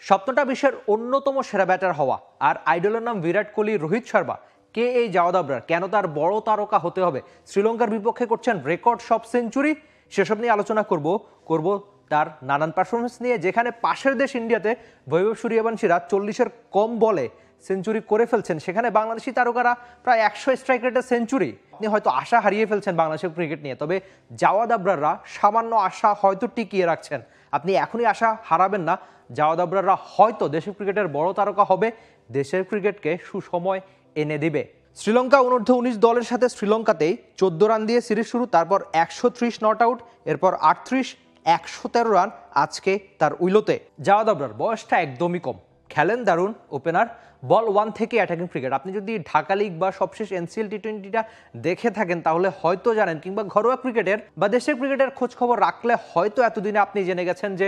স্বপ্নটা বিশ্বের অন্যতম সেরা ব্যাটার হওয়া, আর আইডলের নাম বিরাট কোহলি, রোহিত শর্মা। কে এই জাওয়াদ আবরার? কেন তার বড় তারকা হতে হবে? শ্রীলঙ্কার বিপক্ষে করছেন রেকর্ড সব সেঞ্চুরি। সেসব নিয়ে আলোচনা করব তার নানান পারফরমেন্স নিয়ে। যেখানে পাশের দেশ ইন্ডিয়াতে বৈভব সূর্যবংশীরা 40-এর কম বলে সেঞ্চুরি করে ফেলছেন, সেখানে বাংলাদেশি তারকারা প্রায় 100 স্ট্রাইক রেটের সেঞ্চুরি। আপনি হয়তো আশা হারিয়ে ফেলছেন বাংলাদেশের ক্রিকেট নিয়ে, তবে জাওয়াদ আবরাররা সামান্য আশা হয়তো টিকিয়ে রাখছেন। আপনি এখনই আশা হারাবেন না। জাওয়াদ আবরাররা হয়তো দেশের ক্রিকেটের বড় তারকা হবে, দেশের ক্রিকেটকে সুসময় এনে দিবে। শ্রীলঙ্কা অনূর্ধ্ব-19 দলের সাথে শ্রীলঙ্কাতেই 14 রান দিয়ে সিরিজ শুরু, তারপর 130 নট আউট, এরপর 38, 113 রান আজকে তার উইলোতে। জাওয়াদ আবরার বয়সটা একদমই কম, খেলেন দারুণ ওপেনার, বল 1 থেকে অ্যাটাকিং ক্রিকেট। আপনি যদি ঢাকা লিগ বা সবশেষ এনসিএল টি20টা দেখে থাকেন তাহলে হয়তো জানেন, কিংবা ঘরোয়া ক্রিকেটের বা দেশের ক্রিকেটের খোঁজ খবর রাখলে হয়তো এতদিনে আপনি জেনে গেছেন যে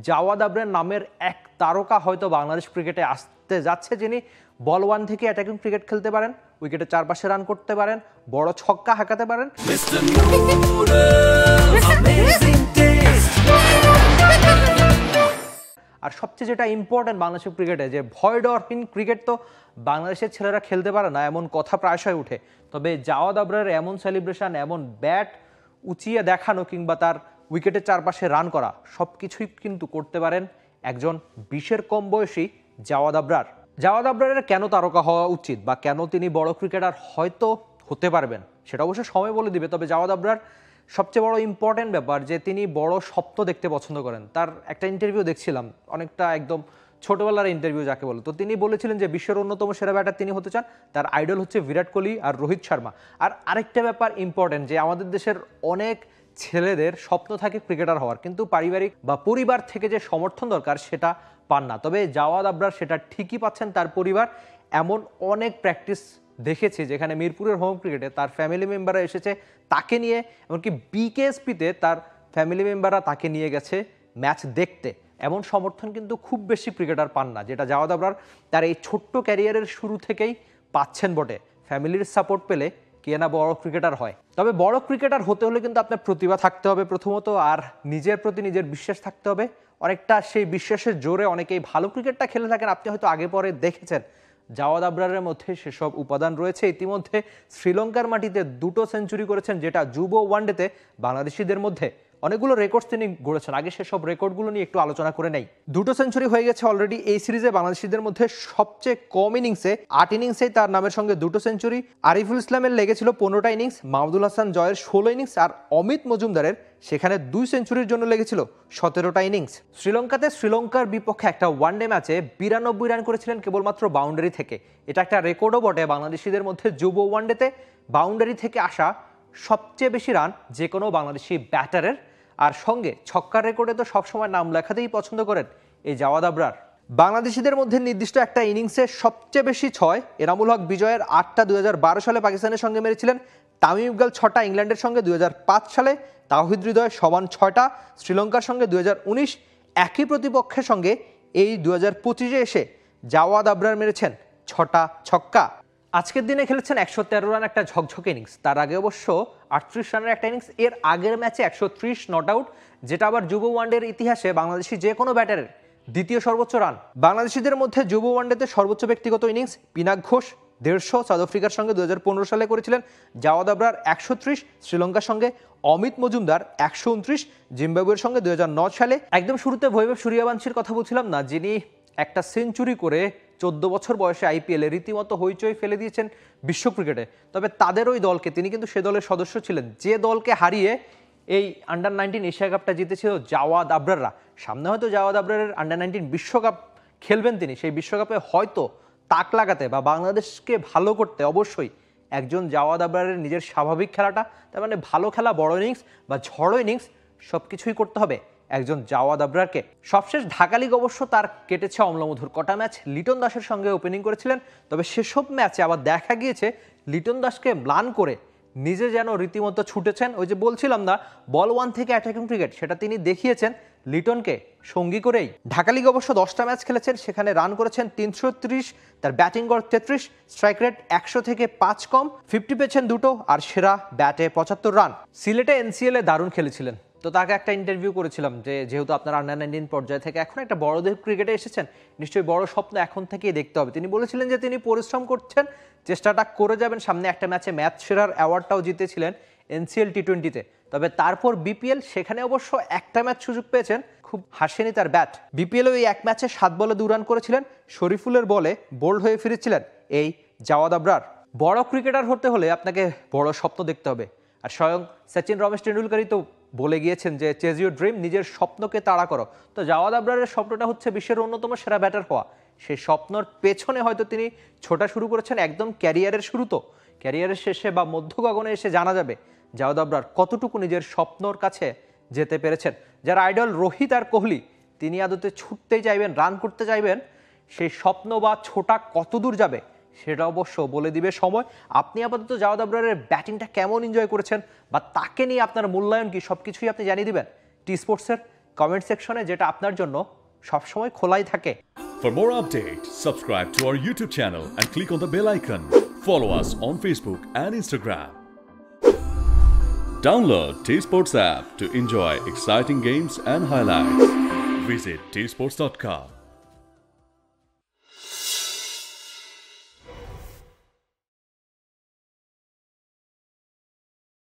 জাওয়াদ আবরার নামের এক তারকা হয়তো বাংলাদেশ ক্রিকেটে আসতে যাচ্ছে, যিনি বল 1 থেকে অ্যাটাকিং ক্রিকেট খেলতে পারেন, উইকেটের চারপাশে রান করতে পারেন, বড় ছক্কা হাঁকাতে পারেন। আর সবচেয়ে যেটা ইম্পর্টেন্ট বাংলাদেশের ক্রিকেটে, যে ভয় ডরহীন ক্রিকেট তো বাংলাদেশের ছেলেরা খেলতে পারে না, এমন কথা প্রায়শই উঠে। তবে জাওয়াদ আবরারের এমন সেলিব্রেশন, এমন ব্যাট উঁচিয়ে দেখানো, কিংবা তার উইকেটের চারপাশে রান করা, সব কিছুই কিন্তু করতে পারেন একজন 20-এর কম বয়সী জাওয়াদ আবরার। জাওয়াদ আবরারের কেন তারকা হওয়া উচিত, বা কেন তিনি বড় ক্রিকেটার হয়তো হতে পারবেন, সেটা অবশ্য সময় বলে দিবে। তবে জাওয়াদ আবরার সবচেয়ে বড় ইম্পর্টেন্ট ব্যাপার যে তিনি বড় স্বপ্ন দেখতে পছন্দ করেন। তার একটা ইন্টারভিউ দেখছিলাম, অনেকটা একদম ছোটবেলার ইন্টারভিউ যাকে বলে। তো তিনি বলেছিলেন যে বিশ্বের অন্যতম সেরা ব্যাটার তিনি হতে চান, তার আইডল হচ্ছে বিরাট কোহলি আর রোহিত শর্মা। আর আরেকটা ব্যাপার ইম্পর্টেন্ট, যে আমাদের দেশের অনেক ছেলেদের স্বপ্ন থাকে ক্রিকেটার হওয়ার, কিন্তু পারিবারিক বা পরিবার থেকে যে সমর্থন দরকার সেটা পান না। তবে জাওয়াদ আবরার সেটা ঠিকই পাচ্ছেন। তার পরিবার এমন অনেক প্র্যাকটিস দেখেছি যেখানে মিরপুরের হোম ক্রিকেটে তার ফ্যামিলি মেম্বাররা এসেছে তাকে নিয়ে, এমনকি বিকেএসপিতে তার ফ্যামিলি মেম্বাররা তাকে নিয়ে গেছে ম্যাচ দেখতে। এমন সমর্থন কিন্তু খুব বেশি ক্রিকেটার পান না, যেটা জাওয়াদ আবরার তার এই ছোট্ট ক্যারিয়ারের শুরু থেকেই পাচ্ছেন বটে। ফ্যামিলির সাপোর্ট পেলে কে না বড় ক্রিকেটার হয়। তবে বড় ক্রিকেটার হতে হলে কিন্তু আপনার প্রতিভা থাকতে হবে প্রথমত, আর নিজের প্রতি নিজের বিশ্বাস থাকতে হবে। অনেকটা সেই বিশ্বাসের জোরে অনেকেই ভালো ক্রিকেটটা খেলে থাকেন, আপনি হয়তো আগে পরে দেখেছেন। জাওয়াদ আবরারের মধ্যে সেসব উপাদান রয়েছে। ইতিমধ্যে শ্রীলঙ্কার মাটিতে 2টো সেঞ্চুরি করেছেন, যেটা যুব ওয়ানডেতে বাংলাদেশিদের মধ্যে অনেকগুলো রেকর্ডস তিনি গড়েছেন। আগে সেসব রেকর্ডগুলো নিয়ে একটু আলোচনা করে নেই। 2টো সেঞ্চুরি হয়ে গেছে অলরেডি এই সিরিজে। বাংলাদেশিদের মধ্যে সবচেয়ে কম ইনিংসে 8 ইনিংসেই তার নামের সঙ্গে 2টো সেঞ্চুরি। আরিফুল ইসলামের লেগেছিল 15টা ইনিংস, মাহমুদুল হাসান জয়ের 16 ইনিংস, আর অমিত মজুমদারের সেখানে 2 সেঞ্চুরির জন্য লেগেছিল 17টা ইনিংস। শ্রীলঙ্কার বিপক্ষে একটা ওয়ানডে ম্যাচে 92 রান করেছিলেন কেবলমাত্র বাউন্ডারি থেকে। এটা একটা রেকর্ডও বটে বাংলাদেশিদের মধ্যে যুব ওয়ানডেতে বাউন্ডারি থেকে আসা সবচেয়ে বেশি রান যে কোনো বাংলাদেশি ব্যাটারের। আর সঙ্গে ছক্কার রেকর্ডে তো সবসময় নাম লেখাতেই পছন্দ করেন এই জাওয়াদ আবরার। বাংলাদেশিদের মধ্যে নির্দিষ্ট একটা ইনিংসে সবচেয়ে বেশি 6 এনামুল হক বিজয়ের 8টা 2012 সালে পাকিস্তানের সঙ্গে মেরেছিলেন, তামিম ইকবাল 6টা ইংল্যান্ডের সঙ্গে 2005 সালে, তাওহিদ হৃদয় সমান 6টা শ্রীলঙ্কার সঙ্গে 2019, একই প্রতিপক্ষের সঙ্গে এই 2025-এ এসে জাওয়াদ আবরার মেরেছেন 6টা ছক্কা। আজকের দিনে খেলেছেন 113 রান একটা ঝকঝকে ইনিংস, তার আগে অবশ্য 38 রানের একটা ইনিংস, এর আগের ম্যাচে 130 নট আউট, যেটা আবার যুব ওয়ানডের ইতিহাসে বাংলাদেশি যে কোনো ব্যাটারের দ্বিতীয় সর্বোচ্চ রান। বাংলাদেশিদের মধ্যে যুব ওয়ানডেতে সর্বোচ্চ ব্যক্তিগত ইনিংস পিনাক ঘোষ 150 সাউথ আফ্রিকার সঙ্গে 2015 সালে করেছিলেন, জাওয়াদ আবরার 130 শ্রীলঙ্কার সঙ্গে, অমিত মজুমদার 129 জিম্বাবুয়ের সঙ্গে 2009 সালে। একদম শুরুতে বৈভব সূর্যবংশীর কথা বলছিলাম না, যিনি একটা সেঞ্চুরি করে 14 বছর বয়সে আইপিএলে রীতিমতো হইচই ফেলে দিয়েছেন বিশ্ব ক্রিকেটে। তবে তাদের ওই দলকে, তিনি কিন্তু সে দলের সদস্য ছিলেন যে দলকে হারিয়ে এই আন্ডার-19 এশিয়া কাপটা জিতেছিল জাওয়াদ আবরাররা। সামনে হয়তো জাওয়াদ আবরারের আন্ডার-19 বিশ্বকাপ খেলবেন তিনি, সেই বিশ্বকাপে হয়তো তাক লাগাতে বা বাংলাদেশকে ভালো করতে অবশ্যই একজন জাওয়াদ আবরারের নিজের স্বাভাবিক খেলাটা, তার মানে ভালো খেলা, বড় ইনিংস বা ঝড়ো ইনিংস সব কিছুই করতে হবে একজন জাওয়াদ আবরারকে। সবশেষ ঢাকা লিগ অবশ্য তার কেটেছে অম্লমধুর। কটা ম্যাচ লিটন দাসের সঙ্গে ওপেনিং করেছিলেন, তবে সেসব ম্যাচে আবার দেখা গিয়েছে লিটন দাসকে ম্লান করে নিজে যেন রীতিমতো ছুটেছেন। ওই যে বলছিলাম না, বল 1 থেকে অ্যাটাকিং ক্রিকেট, সেটা তিনি দেখিয়েছেন লিটনকে সঙ্গী করেই। ঢাকা লিগ অবশ্য 10টা ম্যাচ খেলেছেন, সেখানে রান করেছেন 330, তার ব্যাটিং গড় 33, স্ট্রাইক রেট 100 থেকে 5 কম, 50 পেয়েছেন 2টো, আর সেরা ব্যাটে 75 রান। সিলেটে এনসিএল এ দারুণ খেলেছিলেন, তো তাকে একটা ইন্টারভিউ করেছিলাম যে যেহেতু আপনার আন্ডার-19 পর্যায় থেকে এখন একটা বড়দের ক্রিকেটে এসেছেন, নিশ্চয়ই বড় স্বপ্ন এখন থেকেই দেখতে হবে। তিনি বলেছিলেন যে তিনি পরিশ্রম করছেন, চেষ্টাটা করে যাবেন, সামনে একটা ম্যাচে ম্যাচ সেরার অ্যাওয়ার্ডটাও জিতেছিলেন NCL T20-তে। তবে তারপর বিপিএল, সেখানে অবশ্য একটা ম্যাচ সুযোগ পেয়েছেন, খুব হাসেনি তার ব্যাট। বিপিএল ওই এক ম্যাচে 7 বলে 2 রান করেছিলেন, শরীফুলের বলে বোল্ড হয়ে ফিরেছিলেন এই জাওয়াদ আবরার। বড় ক্রিকেটার হতে হলে আপনাকে বড় স্বপ্ন দেখতে হবে, আর স্বয়ং সচিন রমেশ টেন্ডুলকারই তো বলে গিয়েছেন যে চেজ ইউর ড্রিম, নিজের স্বপ্নকে তাড়া করো। তো জাওয়াদ আবরারের স্বপ্নটা হচ্ছে বিশ্বের অন্যতম সেরা ব্যাটার হওয়া। সেই স্বপ্নর পেছনে হয়তো তিনি ছোটা শুরু করেছেন একদম ক্যারিয়ারের শুরু, তো ক্যারিয়ারের শেষে বা মধ্য গগনে এসে জানা যাবে জাওয়াদ আবরার কতটুকু নিজের স্বপ্নর কাছে যেতে পেরেছেন। যার আইডল রোহিত আর কোহলি, তিনি আদতে ছুটতে চাইবেন, রান করতে চাইবেন, সেই স্বপ্ন বা ছোটা কতদূর যাবে সেটা অবশ্য বলে দিবে সময়। আপনি আপাতত জাওয়াদ আবরারের ব্যাটিংটা কেমন এনজয় করেছেন বা তাকে নিয়ে আপনার মূল্যায়ন কি, সবকিছুই আপনি জানিয়ে দিবেন টি স্পোর্টসের কমেন্ট সেকশনে, যেটা আপনার জন্য সবসময় খোলাই থাকে। For more updates, subscribe to our YouTube channel and click on the bell icon. Follow us on Facebook and Instagram. Download T Sports app to enjoy exciting games and highlights. Visit tsports.com.